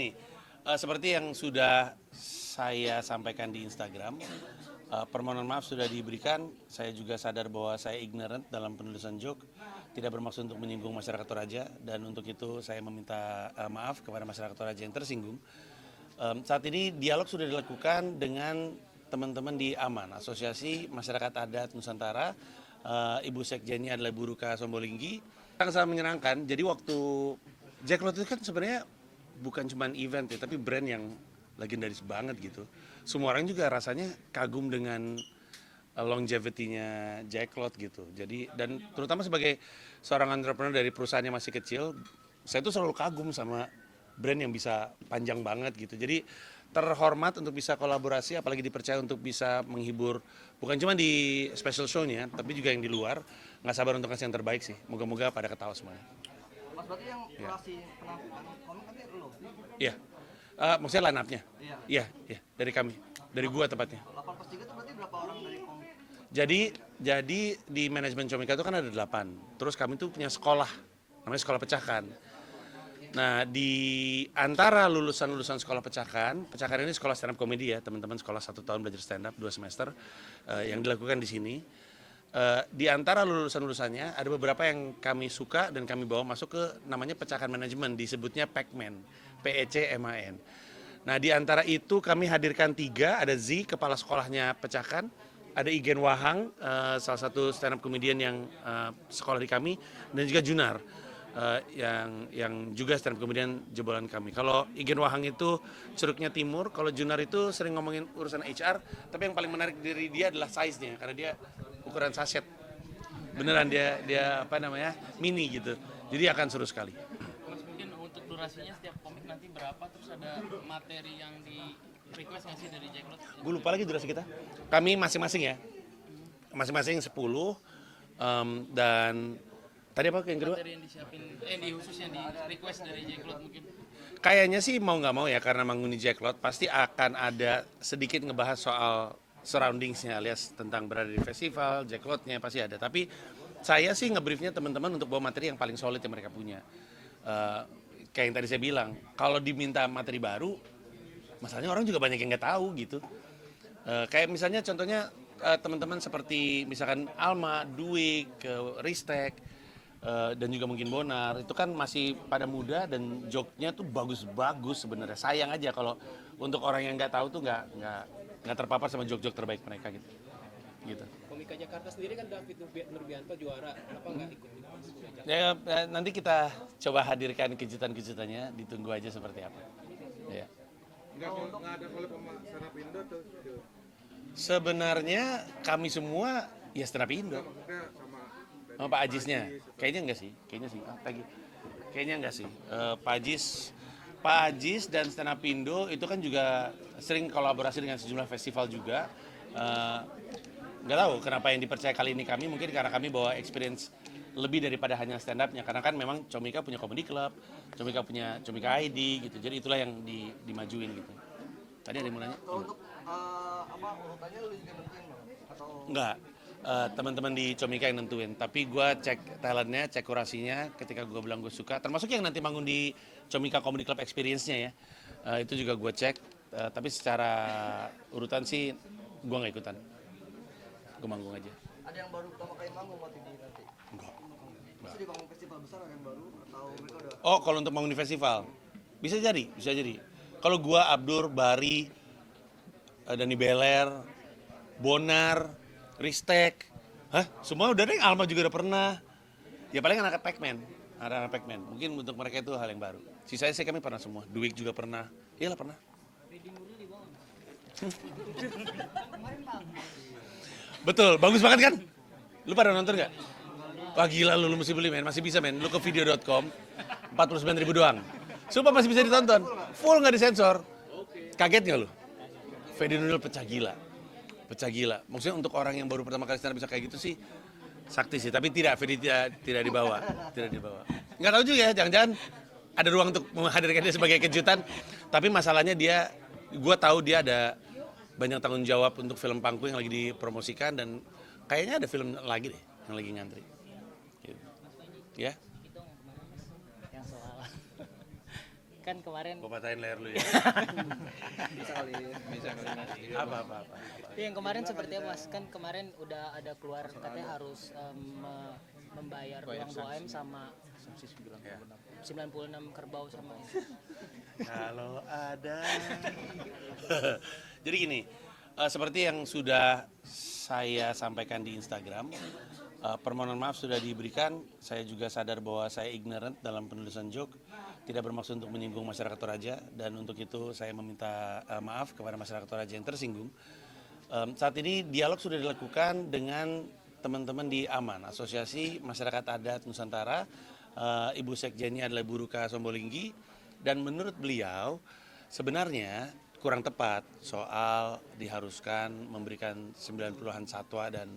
begini, seperti yang sudah saya sampaikan di Instagram, permohonan maaf sudah diberikan. Saya juga sadar bahwa saya ignorant dalam penulisan joke, tidak bermaksud untuk menyinggung masyarakat Toraja, dan untuk itu saya meminta maaf kepada masyarakat Toraja yang tersinggung. Saat ini dialog sudah dilakukan dengan teman-teman di AMAN, Asosiasi Masyarakat Adat Nusantara. Ibu Sekjennya adalah Bu Ruka Sombolinggi. Sangat menyenangkan. Jadi waktu Jack Lot itu kan sebenarnya bukan cuma event ya, tapi brand yang legendaris banget gitu. Semua orang juga rasanya kagum dengan longevity-nya Jack Lot gitu. Jadi dan terutama sebagai seorang entrepreneur dari perusahaan yang masih kecil, saya tuh selalu kagum sama brand yang bisa panjang banget gitu. Jadi terhormat untuk bisa kolaborasi, apalagi dipercaya untuk bisa menghibur bukan cuma di special show-nya, tapi juga yang di luar. Nggak sabar untuk kasih yang terbaik sih. Moga-moga pada ketawa semuanya. Mas, berarti yang kurasi penampilan komik nanti lo? Iya, maksudnya line up-nya? Iya, dari kami, dari gua tepatnya. 8+3 itu berarti berapa orang dari komik? Jadi di manajemen Comika itu kan ada 8. Terus kami tuh punya sekolah, namanya sekolah pecahkan. Nah, di antara lulusan-lulusan sekolah pecahkan ini sekolah stand up komedi ya, teman-teman sekolah 1 tahun belajar stand up 2 semester yang dilakukan di sini. Di antara lulusan-lulusannya ada beberapa yang kami suka dan kami bawa masuk ke namanya pecahkan manajemen, disebutnya PECMAN, PECMAN. Nah, di antara itu kami hadirkan 3, ada Z, kepala sekolahnya pecahkan, ada Igen Wahang, salah satu stand up comedian yang sekolah di kami, dan juga Junar. Yang juga stand up comedian jebolan kami. Kalau Igen Wahang itu Curugnya Timur, kalau Junar itu sering ngomongin urusan HR, tapi yang paling menarik dari dia adalah size-nya, karena dia ukuran saset. Beneran dia apa namanya? Mini gitu. Jadi akan seru sekali. Mas, mungkin untuk durasinya setiap komik nanti berapa, terus ada materi yang di request nggak sih dari Jack Lot? Gue lupa lagi durasi kita. Kami masing-masing ya. Masing-masing 10 dan tadi apa yang kedua? Materi yang disiapin, di khusus yang di request dari Jack Lot mungkin. Kayaknya sih mau nggak mau ya, karena menghuni Jack Lot pasti akan ada sedikit ngebahas soal surroundingsnya, alias tentang berada di festival, Jack Lot-nya pasti ada. Tapi saya sih ngebriefnya teman-teman untuk bawa materi yang paling solid yang mereka punya. Kayak yang tadi saya bilang, kalau diminta materi baru, masalahnya orang juga banyak yang nggak tahu gitu. Kayak misalnya contohnya teman-teman seperti misalkan Alma, Dwi, Ristek, dan juga mungkin Bonar, itu kan masih pada muda dan joke-nya tuh bagus-bagus sebenarnya. Sayang aja kalau untuk orang yang nggak tahu tuh nggak terpapar sama joke-joke terbaik mereka gitu. Komika Jakarta sendiri kan David Nurbianto juara, kenapa nggak ikut? Ya, nanti kita coba hadirkan kejutan-kejutannya, ditunggu aja seperti apa. Ya. Nggak ada collab sama stand up Indo tuh? Sebenarnya kami semua ya stand up Indo. Maksudnya sama Pak Ajisnya? Kayaknya enggak sih. Kayaknya enggak sih. Pak Ajis dan stand up Indo itu kan juga sering kolaborasi dengan sejumlah festival juga. Nggak tahu kenapa yang dipercaya kali ini kami, mungkin karena kami bawa experience lebih daripada hanya stand up-nya, karena kan memang Comika punya comedy club, Comika punya Comika ID gitu, jadi itulah yang dimajuin gitu. Tadi ada yang mau nanya? Untuk urutannya lu juga nentuin bang? Atau Enggak, teman-teman di Comika yang nentuin, tapi gue cek talentnya, cek kurasinya, ketika gue bilang gue suka, termasuk yang nanti bangun di Comika Comedy Club Experience-nya ya, itu juga gue cek, tapi secara urutan sih gue nggak ikutan, gue manggung aja. ada yang baru pertama kali manggung waktu ini nanti? Enggak. Bisa dibangun festival besar ada yang baru atau mereka udah? Oh, kalau untuk bangun di festival, bisa jadi. Kalau gue, Abdur, Bari, Dani Beler, Bonar, Ristek, semua udah deh, Alma juga udah pernah. Ya paling anak Pac-Man, mungkin untuk mereka itu hal yang baru. Sisanya sih kami pernah semua, Duik juga pernah, iyalah pernah. Betul, bagus banget kan? Lu pada nonton nggak? Wah gila lu mesti beli men, masih bisa men. Lu ke video.com, 49.000 doang. Sumpah masih bisa ditonton, full nggak disensor. Kaget nggak lu? Fedi Nuril pecah gila. Maksudnya untuk orang yang baru pertama kali stand up bisa kayak gitu sih, sakti sih. Tapi Fedi tidak dibawa. Nggak tahu juga ya, jangan-jangan ada ruang untuk menghadirkan dia sebagai kejutan. Tapi masalahnya gue tahu dia ada banyak tanggung jawab untuk film Pangku yang lagi dipromosikan, dan kayaknya ada film lagi deh yang lagi ngantri. Gitu. Ya. Yang soal kan kemarin Gua patahin leher lu ya. Bisa kali. Apa. yang kemarin seperti apa Mas? Kan kemarin udah ada keluar katanya harus membayar uang 2M sama 96 kerbau sama itu. Kalau ada. Jadi gini, seperti yang sudah saya sampaikan di Instagram, permohonan maaf sudah diberikan. Saya juga sadar bahwa saya ignorant dalam penulisan joke, tidak bermaksud untuk menyinggung masyarakat Toraja, dan untuk itu saya meminta maaf kepada masyarakat Toraja yang tersinggung. Saat ini dialog sudah dilakukan dengan teman-teman di AMAN, Asosiasi Masyarakat Adat Nusantara. Ibu Sekjennya adalah Ibu Ruka Sombolinggi, dan menurut beliau sebenarnya kurang tepat soal diharuskan memberikan 90-an satwa dan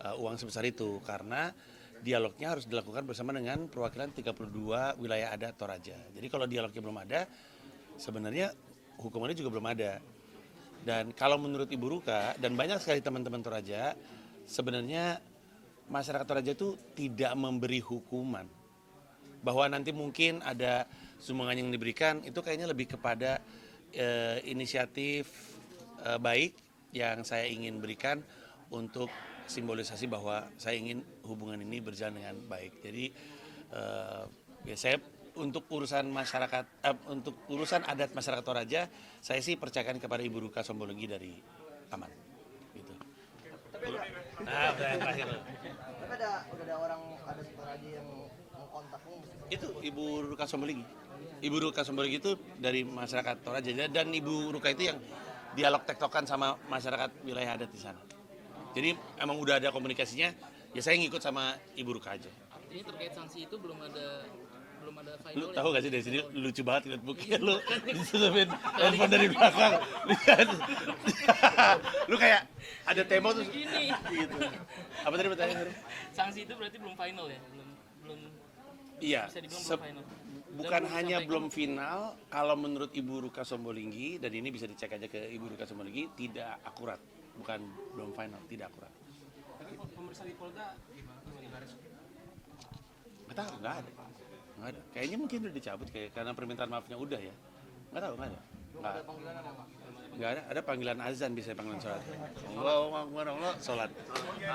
uang sebesar itu, karena dialognya harus dilakukan bersama dengan perwakilan 32 wilayah adat Toraja. Jadi kalau dialognya belum ada, sebenarnya hukumannya juga belum ada. Dan kalau menurut Ibu Ruka dan banyak sekali teman-teman Toraja, sebenarnya masyarakat Toraja itu tidak memberi hukuman. Bahwa nanti mungkin ada sumbangan yang diberikan, itu kayaknya lebih kepada inisiatif baik yang saya ingin berikan untuk simbolisasi bahwa saya ingin hubungan ini berjalan dengan baik. Jadi ya saya untuk urusan masyarakat, untuk urusan adat masyarakat Toraja, saya sih percayakan kepada Ibu Ruka Sombolinggi dari AMAN. Gitu. Nah, udah yang terakhir. Tapi udah ada orang adat Toraja yang mengkontakmu. Itu Ibu Ruka Sombolinggi. Ibu Ruka Sombolinggi itu dari masyarakat Toraja, dan Ibu Ruka itu yang dialog tektokan sama masyarakat wilayah adat di sana. Jadi emang udah ada komunikasinya, ya saya ngikut sama Ibu Ruka aja. Ini terkait sanksi itu belum ada Lu final. tahu gak sih dari sini lucu banget lihat buknya lu disusupin telepon dari belakang. Lu kayak ada tema tuh Gini. gitu. Apa tadi pertanyaan? Sanksi itu berarti belum final ya? Belum Iya. bisa dibilang belum final. Bukan Dan hanya disampaikan- belum final, kalau menurut Ibu Ruka Sombolinggi, dan ini bisa dicek aja ke Ibu Ruka Sombolinggi, tidak akurat. Bukan belum final, tidak akurat. Tapi pemeriksaan di Polda gimana? Nggak tahu, nggak ada. Nggak ada. Kayaknya mungkin udah dicabut karena permintaan maafnya udah ya. Nggak tahu, nggak ada. Nggak ada. Ada panggilan azan, bisa panggilan sholat. Allah, sholat.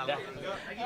Dah.